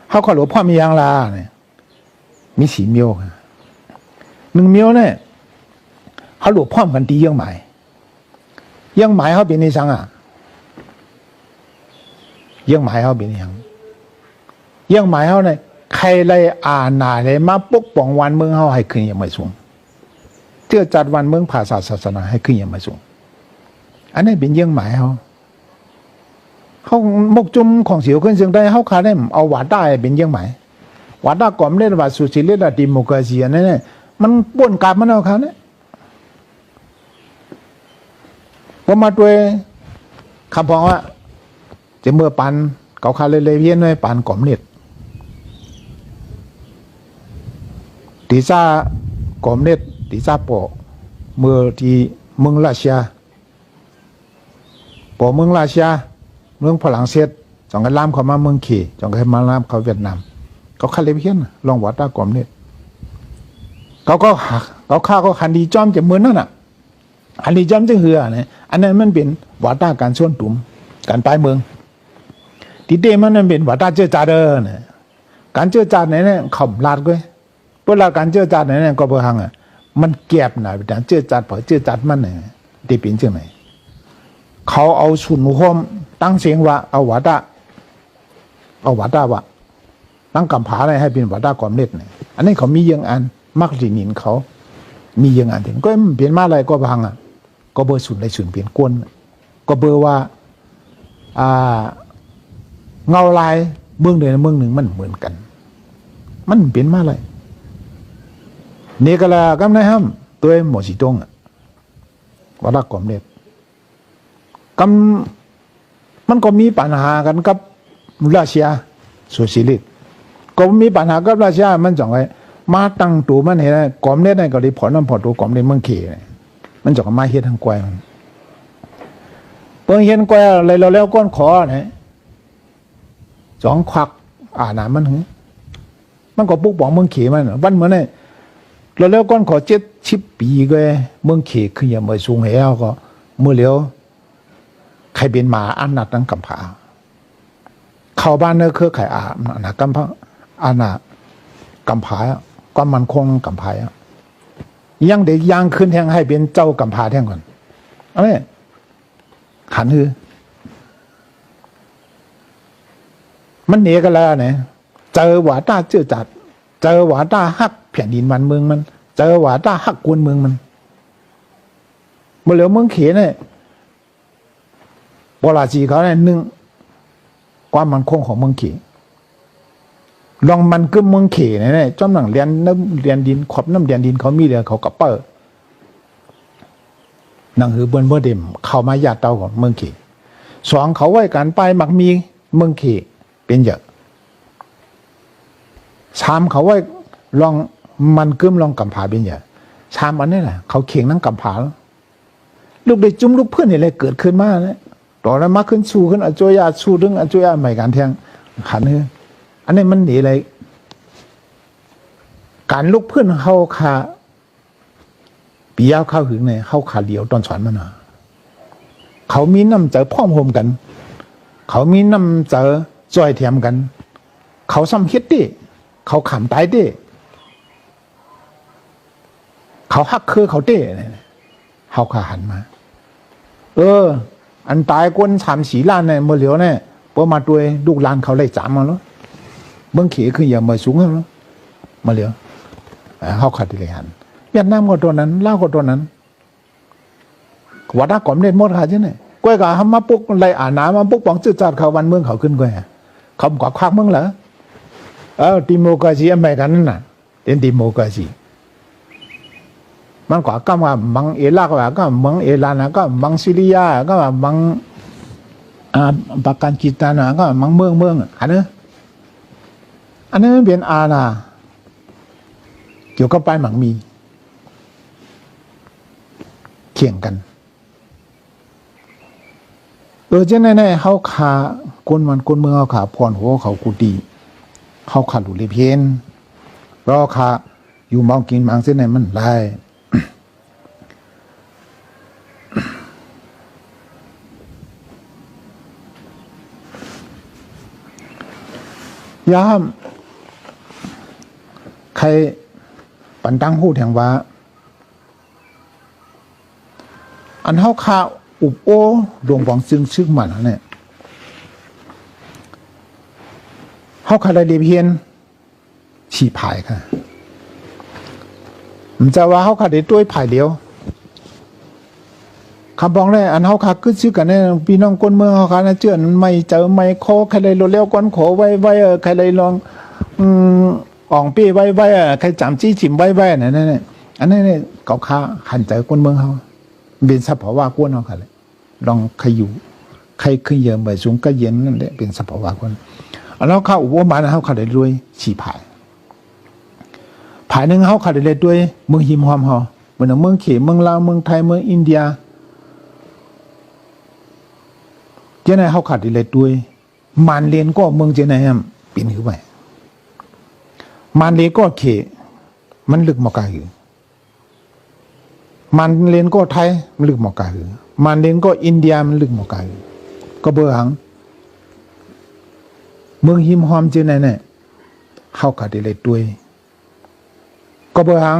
เขาขอหลุดพ่อมียางลาเนี่ยมีสีเมียวหนึ่งเมียวเนี่ยเขาหลุดพ่อมกันตีเยื่อหมายเยื่อหมายเขาเป็นในสังเยื่อหมายเขาเป็นอย่างเยื่อหมายเขาเนี่ยใครเลยหนาเลยมาปกป้องวันเมืองเขาให้ขึ้นอย่างไม่สูงเชื่อจัดวันเมืองภาษาศาสนาให้ขึ้นอย่างไม่สูงอันนี้เป็นเยื่อหมายเขามกจุมของเสียวขึ้นเสียงได้เขาขาได้เอาวาดาเป็นเยื่อหมายวาดากล่อมเล่นว่าสุจิเล่นดิโมคราซีนั่นเนี่ยมันป่วนกาบมันเอาเขาเนี่ยพอมาด้วยคำพองว่าจะเมื่อปันเขาคาเลยเพี้ยนไว้ปันกล่อมเล็ดตีซ่ากล่อมเล็ดตีซ่าปอเมื่อที่เมืองราชาปอเมืองราชาเมืองฝรั่งเศสจองกันล่ามเขามาเมืองเขจองกันมาล่ามเขาเวียดนามเขาคาเลยเพี้ยนลองวัดตากล่อมเล็ดเขาฆ่าก็คันดีจอมจะเหมือนนั่นน่ะอันนี้จำจึงเหือเนี่ยอันนั้นมันเป็นวัดตาการส่วนตุ่มการปลายเมืองที่เดมันนั่นเป็นวัดตาเจอจ่าเนี่ยการเจอจ่าเนี่ยขำลาดก็เวลาการเจอจ่าเนี่ยก็เบอร์หังมันแก็บหน่อยแต่เจอจ่าพอเจอจ่ามันเนี่ยได้เป็นจังไหนเขาเอาสุนหอมตั้งเสียงว่าเอาวัดตาว่าตั้งกำผาอะไรให้เป็นวัดตาความเล็ดเนี่ยอันนี้เขามียังอันมักจีนินเขามียังอันถึงก็เปลี่ยนมาอะไรก็พังก็เบอร์ศูนย์เลยศูนย์เปลี่ยนก้นก็เบอร์ว่าเงาลายเมืองใดเมืองหนึ่งมันเหมือนกันมันเปลี่ยนมาอะไรเนี่ยก็ละกำไรห้ามตัวหมอสีตงวัดละกอมเล็ดมันก็มีปัญหากันกับรัสเซียโซเชียลิสต์ก็มีปัญหากับรัสเซียมันจังไงมาตั้งตัวมันเห็นกอมเล็ดในเกาหลีผลน้ำพอตัวกอมเล็ดเมืองเขมันจะมาเฮ็ดทางกวยมันเปิงเฮ็ดกวยอะไรเราแล้วก้นขอเนี่ยสองควักหนามันหึมันก็ปุ๊กบอกเมืองเขมันวันเหมือนเนี่ยเราแล้วก้นขอ70 ปีก็เมืองเขขึ้นอย่างมาสูงเหวก็เมื่อเลี้ยวใครเป็นหมาอันนัดนั่งกำผาเข้าบ้านเนื้อเครือไข่หนากำผาหนากำผาก็มันคงกำผายังเด็กย่างขึ้นแทงให้เป็นเจ้ากำพาแทงก่อนเอาเนี่ยขันคือมันเหนียกันแล้วเนี่ยเจอหวาต้าเจือจัดเจอหวาต้าฮักแผ่นดินมันเมืองมันเจอหวาต้าฮักกวนเมืองมันเมื่อเหลือเมืองเขเนี่ยโบราณจีเขาเนี่ยหนึ่งความมันคงของเมืองเขลองมันก็เมืองเขเนี่ยจอมหนังเรียนน้ำเรียนดินขอบน้ำเรียนดินเขามีเดียวเขากับเปิดหนังหือเบิ้ลเมื่อเดิมเข้ามาญาติเตาของเมืองเขสองเขาไว้การไปมักมีเมืองเขเป็นเยอะชามเขาไว้ลองมันกึ้มลองกำผาเป็นเยอะชามอันนี้แหละเขาเข่งนั่งกำผาลูกเด็กจุ้มลูกเพื่อนอะไรเกิดขึ้นมาเนี่ยต่อแล้วมาขึ้นสู้ขึ้นอโจยาสู้ดึงอโจยาใหม่การแทงขันเนื้ออันนี้มันหนีอะไรการลุกเพื่อนเข้าขาปียาวเข้าหึงเนี่ยเข้าขาเดียวตอนสอนมันเขามีน้ำเจอพ่อมโฮมกันเขามีน้ำเจอจอยเทียมกันเขาซ้ำเฮ็ดดิเขาขำตายดิเขาฮักคือเขาเต้เขาขาหันมาอันตายก้น3-4 ล้านเนี่ยเมื่อเหลียวเนี่ยพอมาด้วยลูกหลานเขาไล่จามมาแล้วเมืองเขคืออย่ามาสูงแล้วมาเหลียวเขาขัดเลยหันเวียดนามก็ตัวนั้นลาวก็ตัวนั้น วัดนักก่อมเล่นหมดค่ะใช่ไหมก้อยก็ทำมาปุ๊กไรอ่านน้ำมาปุ๊กปองจืดจัดเขาวันเมืองเขาขึ้นก้อยเขาบอกควักเมืองเหรอดิโมคราซีอเมริกันนั่นน่ะเป็นดิโมคราซีมันก็ว่ามังเอลากว่าก็มังเอลานะก็มังซิริยาก็มังปากีสถานก็มังเมืองอันนี้เป็นอาณาเกี่ยวกับไปหมังมีเขี่ยงกันเจ้าแน่ๆเขาขาคนมันคนเมืองเขาขาพรหัวเขากูดีเขาขาหลุดเลยเพี้ยนรอขาอยู่มองกินมังเส้นไหนมันไล่ยามใครปันตั้งหูแถงว่าอันเฮาข่าวอุบโอดวงบองซึ่งชึกมันเนี่ยเฮาข่าวได้เรียบเฮียนฉี่ผายค่ะมันจะว่าเฮาข่าวได้ด้วยผายเดียวคำบอกเลยอันเฮาข่าวขึ้นชื่อกันเนี่ยพี่น้องคนเมืองเฮาข่าวนะเจือนไม่เจอไม่โคใครเลยโลเลี้ยวก้อนโขไว้ใครเลยลองอ่องปี้ไว้ใครจำจี้จิ๋มไว้เนี่ยอันนี้เนี่ยเขาข่าวหันใจคนเมืองเฮาเป็นสภาวะกวนเอาค่ะเลยลองใครอยู่ใครขึ้นเยอะไปสูงก็เย็นนั่นแหละเป็นสภาวะกวนแล้วเข้าอุโบมาเขาขาดได้ด้วยฉี่ผายหนึ่งเขาขาดได้ด้วยเมืองหิมหอมเขาเหมือนเมืองเขมเมืองลาวเมืองไทยเมืองอินเดียเจ้าไหนเขาขาดได้ด้วยมานเลนก็เมืองเจ้าไหนปีนขึ้นไปมานเลนก็เขมันลึกมากอยู่มันเลนก็ไทยมันลึกหมอกาหือมันเลนก็อินเดียมันลึกหมอกาหือก็เบอร์หังเมืองหิมหอมเจอไหนเนี่ยเข้าขาดเลยด้วยก็เบอร์หัง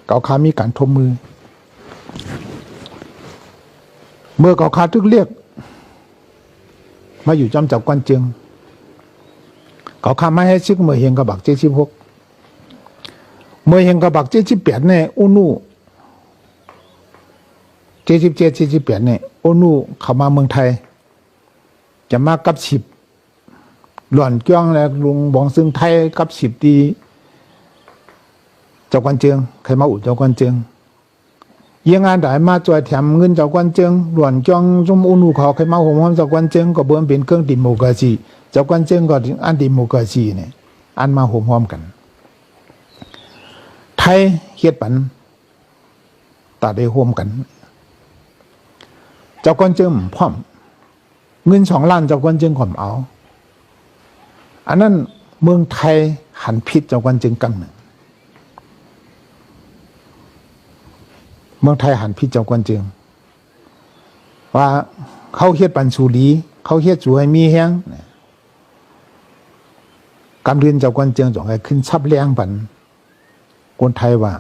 เก่าขามีการทมมือเมื่อเก่าขาทึกเรียกมาอยู่จอมจับกวนเจียงเก่าขาไม่ให้ซึกเมื่อเฮงกระบัก76เมื่อเฮงกระบัก78เนี่ยอุนู77 78เนี่ยโอนูเข้ามาเมืองไทยจะมากับ10หล่อนเกี้ยงแล้วลุงบองซึ่งไทยกับ10ดีเจ้ากวนเจียงใครมาอุดเจ้ากวนเจียงยังงานได้มาจ่วยแถมเงินเจ้ากวนเจียงหล่อนเกี้ยงจมโอนูเขาใครมาห่มห้อมเจ้ากวนเจียงก็เบิ่มเป็นเครื่องดิโมคราซีเจ้ากวนเจียงก็อันดิโมคราซีเนี่ยอันมาห่มห้อมกันไทยเฮ็ดปันตาได้ร่วมกันเจ้าก้อนเจิมพร้อมเงิน2 ล้านเจ้าก้อนเจิงข่มเอาอันนั้นเมืองไทยหันพิษเจ้าก้อนเจิงกังหนึ่งเมืองไทยหันพิษเจ้าก้อนเจิงว่าเขาเฮ็ดปันสูรีเขาเฮ็ดสูให้มีแฮงกำเรียนเจ้าก้อนเจิงจงให้ขึ้นชับแรงปันคนไทยว่า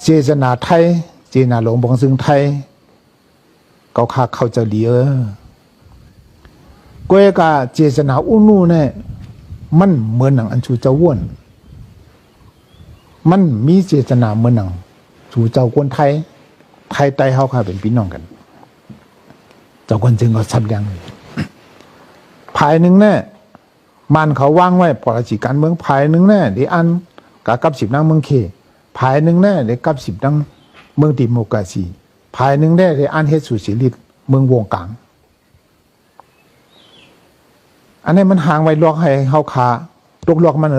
เจตนาไทยเจตนาหลวงบองซึ่งไทยเขาขาเขาจะเหลียก้อยกาเจตนาอุนูเนี่ยมันเหมือนหนังอันชูเจ้าว้วนมันมีเจตนาเหมือนหนังชูเจ้าคนไทยไทยเขาค่ะเป็นพี่น้องกันเจ้าคนจึงก็สับยังภายหนึ่งเนี่ยมันเขาวางไว้ปราชิการเมืองภายหนึ่งเนี่ยเดี๋ยวอันกับ10 ดังเมืองเคภายหนึ่งเนี่ยเดี๋ยวกับ10 ดังเมืองดิโมคราซีภายหนึ่งได้อันเฮ็ดสุศิริตเมืองวงกลางอันนี้มันห่างไว้ลอกให้เฮาขาตกลอกมัน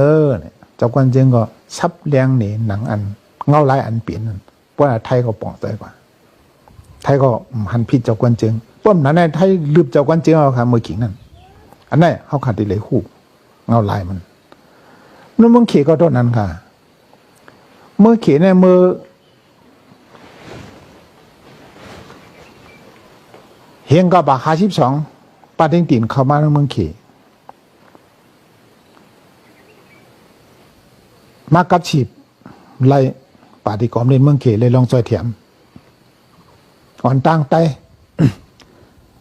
เจ้ากวนเจงก็ซับแรงนี่หนังอันเงาหลายอันเปลี่ยนนั่นเพราะไทยก็ป่องใจกว่าไทยก็หันผิดเจ้ากวนเจงป้อมนั้นไทยลืบเจ้ากวนเจงเอาค่ะมือขิงนั่นอันนั้นเฮาขาดได้เลยคู่เงาหลายมันนั่นเมืองเขก็เท่านั้นค่ะเมืองเขเนี่ยมือเฮงกับบา52ป้าเต็งตีนเข้ามาในเมืองเขมากับฉีบไล่ป่าที่กอมเล่นเมืองเขเลยลองซอยเถียมอ่อนตั้งไต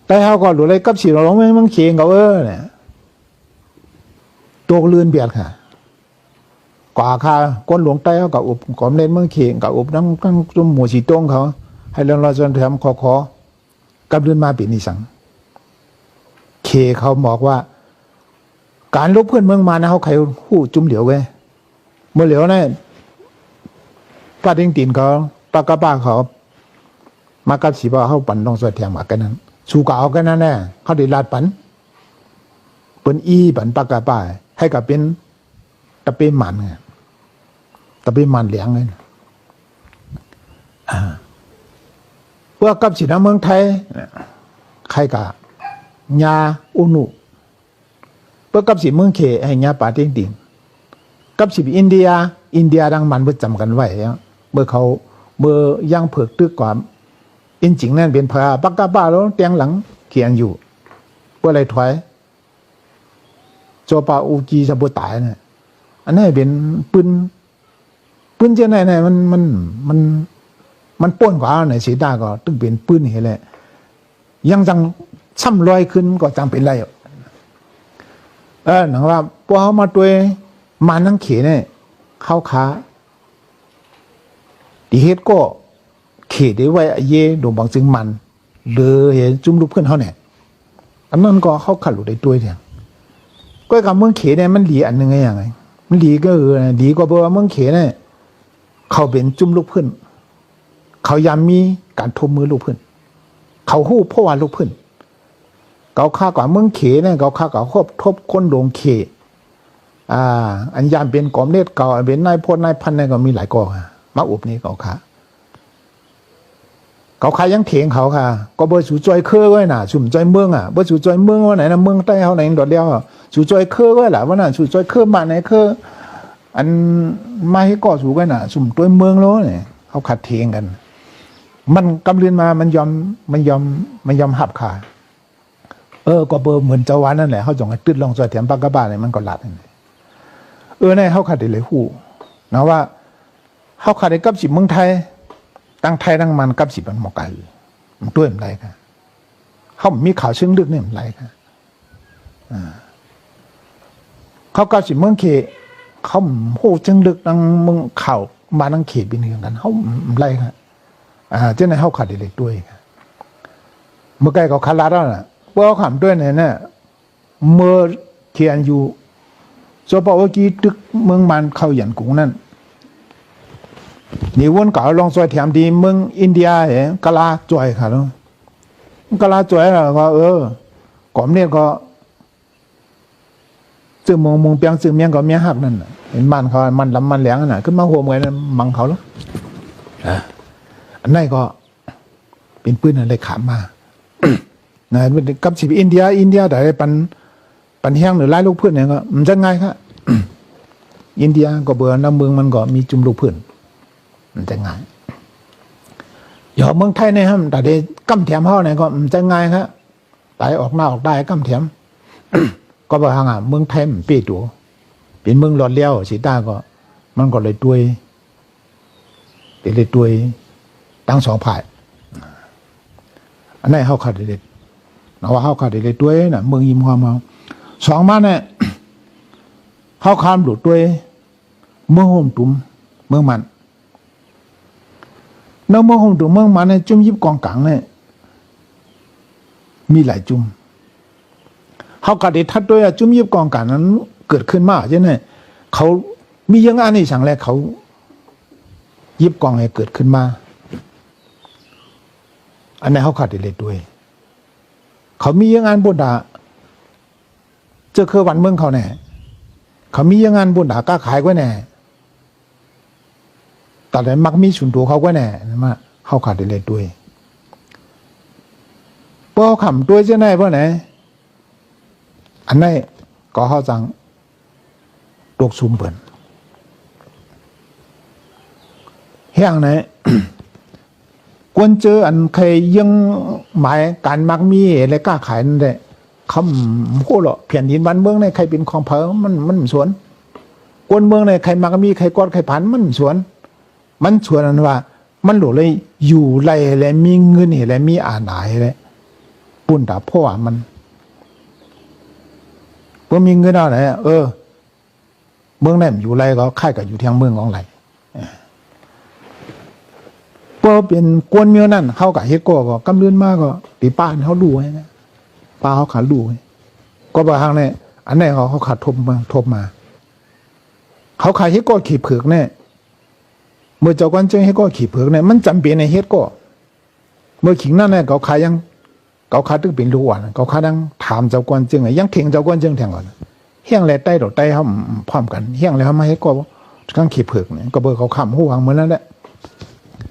ไตเฮาก็หลุดเลยกับฉีบเราลงเมืองเขเขาเนี่ยตัวเลื่อนเบียดค่ะกว่าค่าก้นหลวงไตเขากับอุบกอมเล่นเมืองเขกับอุบนั่งจุ่มหมูสีต้งเขา ให้เรื่องเราจนทำขอกับเดือนมาปีนี้สังเคเขาบอกว่าการลบเพื่อนเมืองมานะเขาใครหู้จุ่มเหลียวเว้ยเมื่อเหลียวเนี่ยป้าดิ้งตีนเขาป้ากระป้าเขามากับสีบ้าเขาปั่นลองสวยแทงมากันนั้นสู้เก่ากันนั่นแน่เขาได้ลาดปั่นเป็นอีปั่นป้ากระป้าให้กับเป็นตะเปมันไงตะเปมันเหลียงเลยเพื่อกับสีน้ำเมืองไทยใครกับญาอุนุเพื่อกับสีเมืองเขให้ญาป่าเต็งติ่งกับสีอินเดียดังมันเพื่อจำกันไว้เมื่อเขาเมื่อย่างเผือกตึกกว่าอินจิงนั่นเป็นพระปักกาบ้าแล้วเตียงหลังเขียนอยู่เพื่ออะไรถอยโจปาอูจีจะบุตายเนี่ยอันนี้เป็นปืนเจ้าไหนมันป้นกว่าไหนสีดาก็ตึงเป็นปืนเห็นแหละยังจังซ้ำรอยขึ้นก็จังเป็นไรหนังว่าพวกเขามาตัวมานั่งเขียนเนี่ยเข้าขาดีเฮ็ดก็เขียนได้ไว้เย่ดงบางจึงมันเลยเห็นจุ่มลูกเพื่อนเขาเนี่ยอันนั้นก็เข้าขัดหลุดได้ตัวเดียวก็กับเมืองเขียนเนี่ยมันดีอันหนึ่งไงอย่างไรมันดีก็ดีกว่าเพราะว่าเมืองเขียนเนี่ยเขาเป็นจุ่มลูกเพื่อนเขายามมีการทบมือลูกเพื่อนเขาหู้เพราะว่าลูกเพื่อนเขาฆ่ากว่าเมืองเขเนี่ยเขาฆ่ากว่าครบทบคนหลงเขอันยามเป็นกอมเนตเก่าเป็นนายพลนายพันเนี่ยก็มีหลายกองมาอุบนี่เขาฆ่ายังเถียงเขาค่ะก็เบอร์สู่จอยเคอไว้น่ะสุ่มจอยเมืองเบอร์สู่จอยเมืองว่าไหนนะเมืองใต้เขาไหนดอดเดียวสู่จอยเคอไว้ล่ะว่าน่ะสู่จอยเคอมาไหนเคออันมาให้ก่อสู่ไว้น่ะสุ่มตัวเมืองแล้วเนี่ยเขาขัดเถียงกันมันกำเรียนมามันยอมหับขาก็เบอร์เหมือนเจ้าวันนั่นแหละเขาจงให้ตึดลองซอยแถมปากกระบาเนี่ยมันก็หลัดเนี่ยเขาขาดได้เลยหูนะว่าเขาขาดได้กับสิบเมืองไทยตั้งไทยตั้งมันกับสิบมันหมอกไก่มันด้วยมันไรกันเขามีข่าวเชิงลึกเนี่ยมันไรกันเขากับสิบเมืองเขเขาโหเชิงลึกตั้งเมืองข่าวมาตั้งเขตเป็นเรื่องกันเขาไรกันเจ้าในเขาขาดได้เลยด้วยเมื่อไกลเขาขาดละแล้วน่ะเมื่อเขาขำด้วยเนี่ยเมื่อเขียนอยู่โซปอกี้ตึกเมืองมันเข้าหยันกุ้งนั่นนี่วนเก่าลองซอยแถมดีเมืองอินเดียกะลาจอยค่ะแล้วกะลาจอยแล้วก็ก่อมเนี่ยก็ซื้อมงเปียงซื้อเมียงก็เมียหักนั่นเห็นมันเขามันลำมันแหลงน่ะขึ้นมาหัวเมืองนั่นมังเขาแล้วอันนั้นก็เป็นปืนอะไรขามมานะกับสิบอินเดียแต่ปันแห้งหรือไล่ลูกเพื่อนเนี่ยก็มันจะง่ายครับอินเดียก็เบื่อน้ำเมืองมันก็มีจุ่มลูกเพื่อนมันจะง่ายอย่าเมืองไทยเนี่ยฮะแต่เด็กกำแถมเขาเนี่ยก็มันจะง่ายครับตายออกหน้าออกได้กำแถม ก็บอกห่างเมืองไทยมันเปี้ยตัวเป็นเมืองหลอดเลี้ยวสีตาก็มันก็เลยด้วยตั้งสองฝ่ายอันนั้นเขาขาดเด็ดนะว่าเขาขาดเด็ดด้วยน่ะเมืองยิมความเอาสองมาเนี่ยเขาข้ามหลุดด้วยเมืองโฮมตุ้มเมืองมันแล้วเมืองโฮมตุ้มเมืองมันเนี่ยจุ่มยิบกองกลางเนี่ยมีหลายจุ่มเขาขาดเด็ดทัดด้วยจุ่มยิบกองกลางนั้นเกิดขึ้นมาใช่ไหมเขามียังอันนี้สั่งแรกเขายิบกองให้เกิดขึ้นมาอันนี้เขาขาดเด็ดด้วยเขามียังงานบุญดาเจอคือวันเมืองเขาแน่เขามียังงานบุญดากล้าขายไว้แน่แต่ไหนมักมีสุนตัวเขาไว้แน่นะมาเขาขาดเด็ดด้วยพอขำด้วยจะไหนเพราะไหนอันนี้ก็เขาจังตกซุ่มเปิ่นแห้งไหนกวนเจออันใครยังหมายการมักมีอะไรกล้าขายนั่นแหละคำโหหรอแผ่นดินบ้านเมืองในใครเป็นของเผอมันสวนกวนเมืองในใครมักมีใครกอดใครผันมันสวนอันว่ามันหลุดเลยอยู่ไรอะไรมีเงินอะไรมีอาหนายอะไรปุ่นตาพ่อมันเมื่อมีเงินอะไรเมืองไหนอยู่ไรก็ค่ายกับอยู่ทางเมืองของไร พอเป็นกวนเมียวนั่นเขากับเฮ็ดก็กำเลื่อนมากก็ตีป้านเขาดูไว้นะป้าเขาขาดดูก็บางครั้งเนี่ยอันไหนเขาขาดทบมาเขาขายเฮ็ดก็ขี่เผือกเนี่ยเมื่อเจ้าก้อนเจ้าเฮ็ดก็ขี่เผือกเนี่ยมันจำเป็นในเฮ็ดก็เมื่อขิงนั่นเนี่ยเขาขายยังเขาขายตึกเป็นลูกอ่ะเขาขายดังถามเจ้าก้อนเจ้าไงยังเข่งเจ้าก้อนเจ้าแทงก่อนเฮี้ยงแลใต้ดอกใต้เขาพร้อมกันเฮี้ยงแล้วเขามาเฮ็ดก็ข้างขี่เผือกเนี่ยก็เบอร์เขาขำหูวางเหมือนนั่นแหละ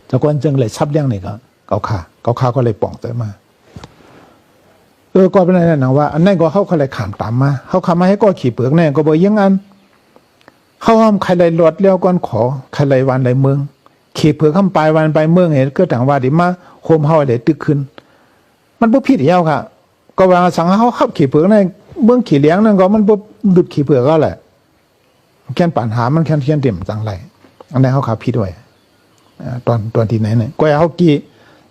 เจ้าก้อนเจ้าเลยชับเลี้ยงนี่ก็เขาขาก็เลยป่องเจอมาก็เป็นอะไรนะว่าอันนั้นก็เขาเลยขามตามมาเขาขามมาให้ก็ขี่เปลือกแน่ก็บอกยังอันเขาห้ามใครเลยหลดเลี้ยวก่อนขอใครเลยวันเลยเมืองขี่เปลือกข้ามไปวันไปเมืองเห็นก็ต่างว่าดิมาโฮมเฮาเลยตึกขึ้นมันบ่ผิดเดียวค่ะก็ว่าสั่งเขาขับขี่เปลือกในเมืองขี่เลี้ยงนั่นก็มันบ่ดุดขี่เปลือกก็แหละแค่ปัญหามันแค่เทียนเต็มจังไรอันนั้นเขาขับผิดด้วยตอนที่ไหนเนี่ยก็เขากี่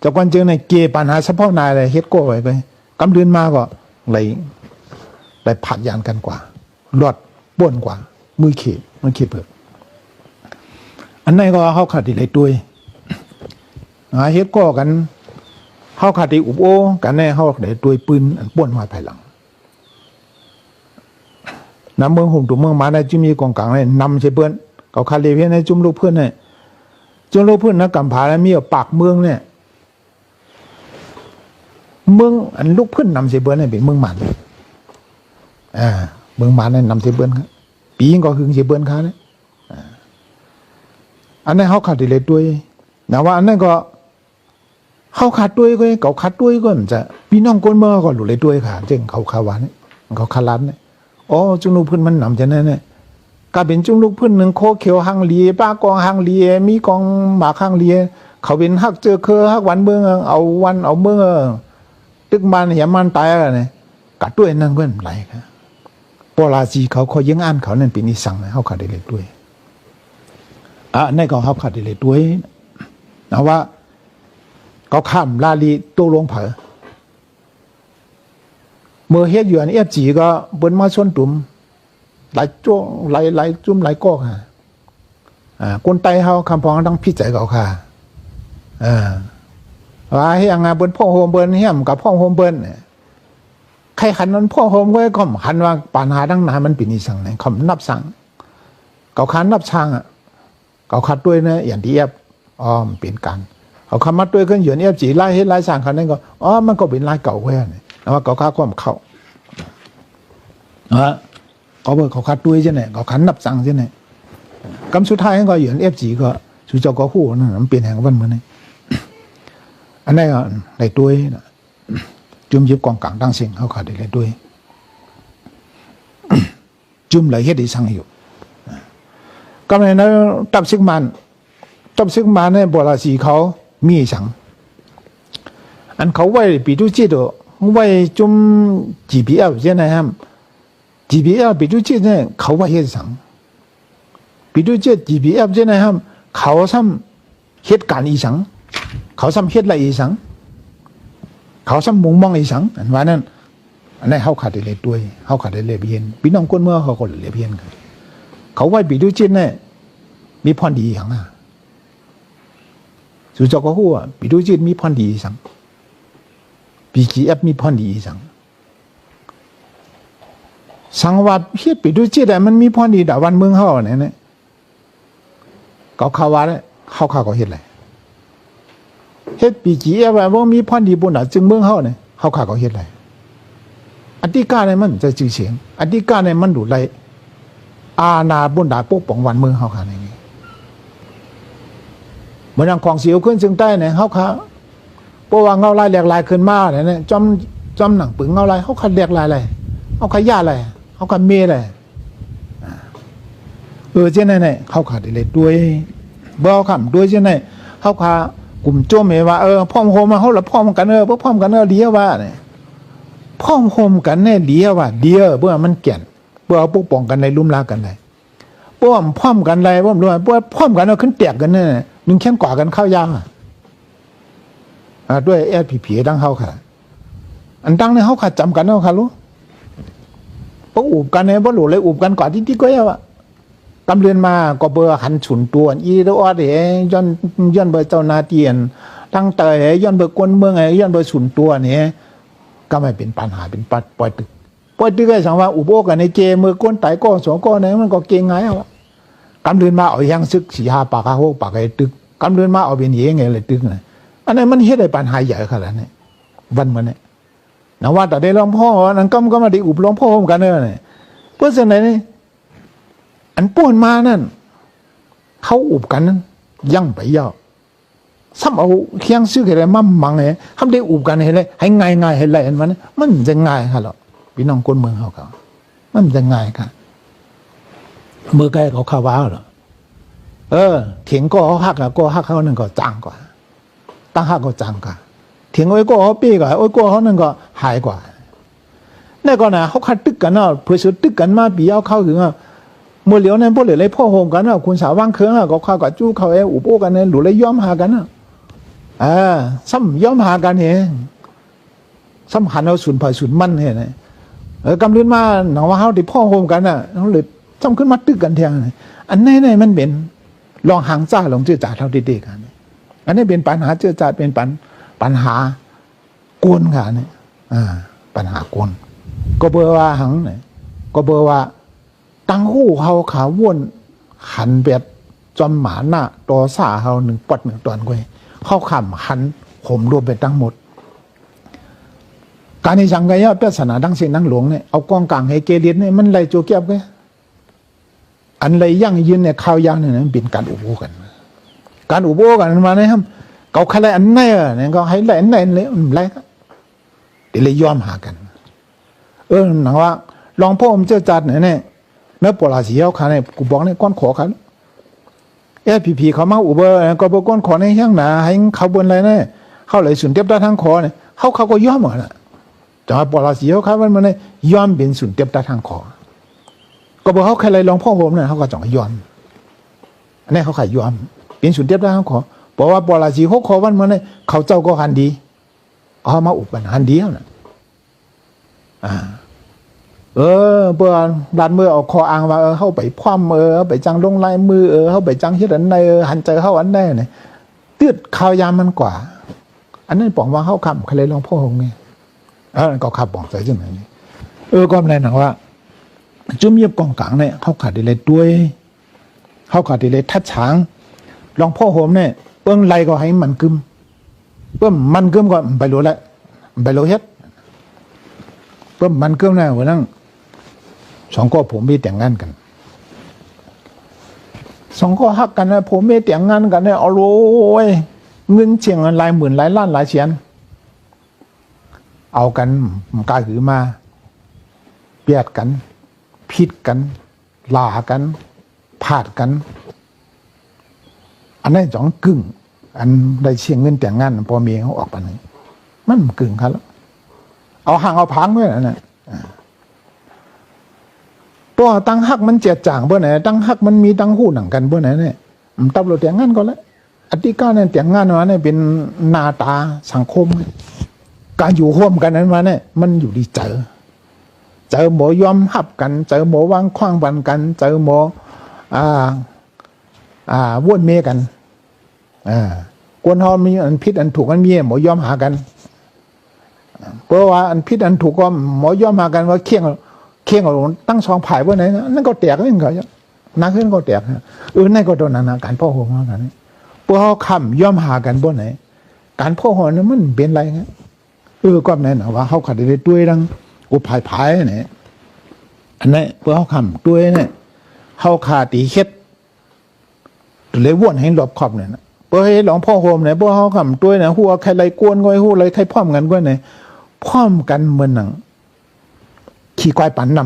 จากวันเจอในเกปัญหาเฉพาะนายอะไรเฮ็ดโก้ไปกำเดือนมาก็เลยผัดยานกันกว่าหลอดบ้วนกว่ามือขีดเผือกอันนั้นก็เขาขาดที่เลยด้วยเฮ็ดโก้กันเขาขาดที่อุบโอกันแน่เขาเลยด้วยปืนอันป้วนมาภายหลังน้ำเมืองหุ่มตัวเมืองมาในจุ่มมีกองกลางเนี่ยนำใช่เพื่อนเขาขาดเลยเพี้ยนในจุ่มลูกเพื่อนเนี่ยจุ่มลูกเพื่อนนะกำผาแล้วมีปากเมืองเนี่ยเมืองอันลูกเพื่อนนำเสเบือนเนี่ยเป็นเมืองหมันเมืองหมันเนี่ยนำเสเบือนครับปีก็คือเสเบือนครับเนี่ยอันนั้นเขาขาดเลยด้วยนะว่าอันนั้นก็เขาขาดด้วยก็เขาขาดด้วยก็จะพี่น้องคนเมืองก็หลุดเลยด้วยค่ะจึงเขาขาวันเนี่ยเขาขาลันเนี่ยอ๋อจุงลูกเพื่อนมันนำจะนั่นเนี่ยก็เป็นจุงลูกเพื่อนหนึ่งโคเขียวหังเลียป้ากองหังเลียมีกองหมากหังเลียเขาเป็นฮักเจอเคอฮักวันเมืองเอาวันเอาเมืองตึกมันอย่ามันตายอะไรเนี่ยกัดด้วยนั่นก็ไหลครับปลาจีเขายังอ่านเขานั่นเป็นนิสังนะเขาขาดได้เลยด้วยนั่นก็เขาขาดได้เลยด้วยนะว่าเขาข้ามลาลีตัวลงเผอเมื่อเฮ็ดอยู่อันจีก็เบิ้นมาชนตุ่มหลายจ้วงหลายจุ่มหลายก้อค่ะคนไตเขาคำพองต้องพิจัยเขาค่ะว่าเฮียงเบิ้นพ่อโฮมเบิ้นเฮียมกับพ่อโฮมเบิ้นใครขันนั้นพ่อโฮมก็ข่มขันว่าปัญหาดังนั้นมันเป็นนิสังเนี่ยข่มนับสั่งเขาขันนับช่างเขาขัดด้วยนะอย่างที่เอฟเปลี่ยนกันเขาขัดมัดด้วยกันอยู่เนี่ยจีไล่ให้ไล่สั่งขันนั้นก็มันก็เป็นไล่เก่าแค่เนี่ยนะว่าเขาฆ่าความเข้าเขาบอกเขาขัดด้วยใช่ไหมเขาขันนับสั่งใช่ไหมกำสุดท้ายก็อยู่เอฟจีก็สุเจ้าก็คู่นั่นมันเปลี่ยนแห่งวันเหมือนนี่อันนี้ก็ในด้วยจุ่มยิบกองกลางตั้งเสียงเขาขาดได้ด้วยจุ่มไหลเฮ็ดได้สั่งอยู่ก็ในนั้นตับซึกมันเนี่ยโบราณสีเขามีสั่งอันเขาไว้ปีดูจิตไว้จุ่ม GPL ใช่ไหมครับ GPL ปีดูจิตเนี่ยเขาไว้เฮ็ดสั่งปีดูจิต GPL ใช่ไหมครับเขาซ้ำเฮ็ดการอีสั่งเขาซ้ำเฮ็ดอะไรอีสังเขาซ้ำมุงมองอีสังอันว่านั้นอันนั้นเขาขาดได้เลยด้วยเขาขาดได้เลยเพียนพี่น้องคนเมื่อเขาก็เลยเพียนกันเขาไว้ปีดูจิตเนี่ยมีพรดีอย่างสุจก็หัวปีดูจิตมีพรดีสังปีจีเอฟมีพรดีสังสังว่าเฮ็ดปีดูจิตแต่มันมีพรดีแต่วันเมืองเขาเนี่ยเขาข่าวว่าเนี่ยเขาข่าวก็เฮ็ดอะไรเฮ็ดปีจีว่ามีพรดีบุญจึงเมืองเฮาเนี่ยเฮาขาก็เฮ็ดไรอธิการเนี่ยมันจะจื่อเสียงอธิการเนี่ยมันดูไรอาณาบุญดาปกป้องวันเมืองเฮาขาอย่างนี้เหมือนอย่างของเสียวขึ้นจึงใต้เนี่ยเฮาขาเพราะว่าเงาลายแหลกลายขึ้นมาเนี่ยจอมหนังปึงเงาลายเฮาขาแหลกลายอะไรเฮาขาย่าอะไรเฮาขาเมอะไรเจ้าไหนเฮาขาได้เลยด้วยบ่เอาคำด้วยเจ้าไหนเฮาขากลุ่มโจมเห็นว่าพ่อมโฮมมาเขาละพ่อมกันพวกพ่อมกันเดียวว่าเนี่ยพ่อมโฮมกันเนี่ยเดียวว่าเดียวเพื่อมันเกี่ยนเพื่อเอาปกป้องกันในลุ่มลากันเลยพ่อมกันอะไรพ่อมรู้ว่าพ่อมกันเอาขึ้นแตกกันเนี่ยนึงแค่กว่ากันเข้ายางด้วยแอดผีดังเขาค่ะอันดังเนี่ยเขาขาดจำกันเขาค่ะรู้พวกอุบกันเนี่ยพวกหลุดเลยอุบกันก่อนที่ก็ยังว่า กำเรือนมาก็เบอร์หันฉุนตัวอีโรอดเอ๋ย้อนเบอร์เจ้านาเตียนตั้งแต่ย้อนเบอร์กวนเมืองย้อนเบอร์ฉุนตัวเนี่ยก็ไม่เป็นปัญหาเป็นปัดปล่อยตึกไอ้สังว่าอุโบกันในเจมือกวนไตก็สองก็เนี่ยมันก็เก่งไงอ่ะกำเรือนมาเอายังซึกสีหาปากาโหปากไอ้ตึกกำเรือนมาเอาเป็นเย่ไงเลยตึกไงอันนั้นมันเฮ็ดได้ปัญหาใหญ่ขนาดนี้วันมันเนี่ยนะว่าแต่ได้หลวงพ่อนั่นก็มาได้อุบหลวงพ่อกันเนี่ยเพราะฉะนั้นนี่อันป่วนมานั่นเขาอุบกันนั้นยังไปย่อซ้ำเอาเคียงซื้ออะไรมั่มมังเนี่ยทำได้อุบกันให้เลยให้ง่ายให้ไรอันมันจะง่ายค่ะหรอพี่น้องคนเมืองเขามันจะง่ายค่ะเมื่อไกลเขาข่าวว่าหรอเถียงก็ฮักเขาหนึ่งก็จังกว่าตั้งฮักก็จังกว่าเถียงโอ้ยก็เขาปีกว่าโอ้ยก็เขาหนึ่งก็หายกว่านี่ก็นะเขาคัดตึกกันเนาะเพื่อสุดตึกกันมาปีเอาเข้าถึงอ่ะมื่อเหลียวนั้นพวกเหลือเลยพ่อโฮมกันอ่ะคุณสาวว่างเคืองอ่ะก็เข้ากับจู้เขาอุบโอกันเนี่ยหลุดเลยย้อมหากันอ่ะซ้ำย้อมหากันเองซ้ำหันเอาสุนผ่าสุนมันเห็นไหมกำเรือนมาหนังว่าเขาที่พ่อโฮมกันอ่ะเขาเลยซ้ำขึ้นมาตึกกันเทียงอันนี้มันเป็นลองหางจ้าลองเจือจ่าเท่าเด็กๆกันอันนี้เป็นปัญหาเจือจ่าเป็นปัญหากวนกันเนี่ยปัญหากวนก็เบอร์ว่าหังเนี่ยก็เบอร์ว่าตั้งหู้เขาขาว่นหันแบบจอมหมาหน้าตัวสาเขาหนึ่งปัดหนึ่งตอนก้อยเข้าขำหันข่มรวมไปทั้งหมดการในสังกัยเป็นศาสนาดังเสียงดังหลวงเนี่ยเอากองกลางให้เกลียดเนี่ยมันไรโจเก็บไงอันไรยั่งยืนเนี่ยข้าวย่างเนี่ยมันเป็นการอุโบกันการอุโบกันมาเนี่ยครับเขาใครอันไหนเนี่ยก็ให้ไรอันไหนเลยไรก็เดี๋ยวเลยยอมหากันหนังว่าลองพ่อผมเจ้าจัดเนี่ยเมื่อปลาสีเขาขาเนี่ยกูบอกเนี่ยก้อนขอกันพีเขามาอุเบอร์ก็บอกก้อนขอในห้างหนาให้เขาบนอะไรเนี่ยเขาเลยสุนเทียบได้ทั้งขอเนี่ยเขาก็ย่อมหมดนะจากปลาสีเขามันเนี่ยย่อมเป็นสุนเทียบได้ทั้งขอก็บอกเขาใครเลยลองพ่อผมเนี่ยเขาก็จ่องย่อมอันนี้เขาขายย่อมเป็นสุนเทียบได้ทั้งขอบอกว่าปลาสีเขาขอวันมันเนี่ยเขาเจ้าก็หันดีเขามาอุบกันหันดีแล้วนะเพื่อดันมือเอาคออ่างว่าเข้าไปคว่ำไปจังลงลายมือเข้าไปจังเฮ็ดอันใดหันใจเข้าอันใดเนี่ยตืดข่าวยามมันกว่าอันนั้นบอกว่าเข้าคำใครเลยลองพ่อหงไงก็ขับบอกใจจังไหนนี่ก็ไม่ได้หนักว่าจุ่มเยียบกองกลางเนี่ยเขาขาดอะไรด้วยเขาขาดอะไรทัดฉางลองพ่อโฮมเนี่ยเปิ้งไรก็ให้มันกึมเปิ้งมันกึมก็ไปรู้แล้วไปรู้เฮ็ดเปิ้งมันกึมเนี่ยวันนั้นสองก็ผมมีแต่งงานกันสองก็ฮักกันนะผมมีแต่งงานกันเนี่ยเอาโว้ยเงินเชียงหลายหมื่นหลายล้านหลายแสนเอากันกาหือมาเบียดกันผิดกันหลากันพาดกันอันนั้นจ่องกึ่งอันได้เชียงเงินแต่งงานพอเมียเขาออกไปนี่มันกึ่งครับแล้วเอาห่างเอาพังด้วยนะตัวตั้งฮักมันเจียดจ่างเพื่อไหนตั้งฮักมันมีตั้งหู้หนังกันเพื่อไหนเนี่ยตับเราแต่งงานก็แล้วอธิการเนี่ยแต่งงานมาเนี่ยเป็นหน้าตาสังคมการอยู่ร่วมกันนั้นมาเนี่ยมันอยู่ดีเจอหมอยอมหับกันเจอหมอวางคว้างบันกันเจอหมอว่นเมกันกวนฮอมีอันพิษอันถูกอันเมียหมอยอมหากันเพราะว่าอันพิษอันถูกก็หมอยอมหากันว่าเคี่ยงเอาตั้งสองผายว่าไหนนั่นก็แตกนั่นก็นักขึ้นก็แตกนั่นก็โดนนาการพ่อโหงกันพวกเขาคำย่อมหากันบ่ไหนการพ่อโหนั้นมันเป็นไรเงี้ยก็แน่นอนว่าเขาขัดได้ด้วยดังอุปภายเนี่ยอันนี้พวกเขาคำด้วยเนี่ยเขาขาดตีเข็ดเลยว่นให้หลบขอบเนี่ยเพื่อให้หลวงพ่อโฮมเนี่ยพวกเขาคำด้วยเนี่ยหัวใครไรกวนก้อยหัวไรใครพร้อมกันก้อยเนี่ยพร้อมกันเหมือนหนังขี้ควายปั่นน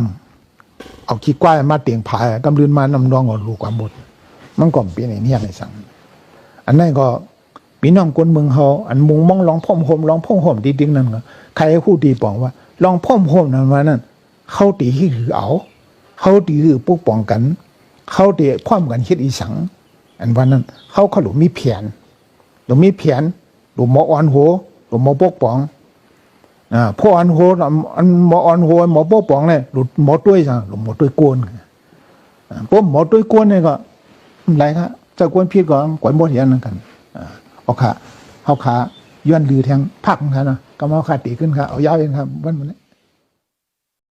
ำเอาขี้ควายมาเตียงผายกำลืนมานำรองเอาลูกความหมดมันก็เป็นอย่างนี้ในสังอันนั้นก็พี่น้องคนเมืองเขาอันมุงมองลองพ่อมโฮมลองพ่อมโฮมดีดิ้งนั่นก็ใครพูดดีปองว่าลองพ่อมโฮมนั่นว่านั่นเขาตีที่ถือเอาเขาตีถือปกป้องกันเขาตีพร้อมกันคิดอีสังอันวันนั้นเขาหลุมมีเพียนหลุมหมออ่อนโหหลุมหมอปกป้องพ่ออันโหอันหมออ่อนโหหมอปกป้องเนี่ยหลุดหมอตุ้ยจ้ะหลุดหมอตุ้ยโกน ผมหมอตุ้ยกวนเนี่ยก็ไรครับจะกวนพี่ก็กวนบ่เห็นกันเอาขาย้อนลือแทงพักนะครับเนาะก็มาขาตีขึ้นครับเอายาวเองครับวันนี้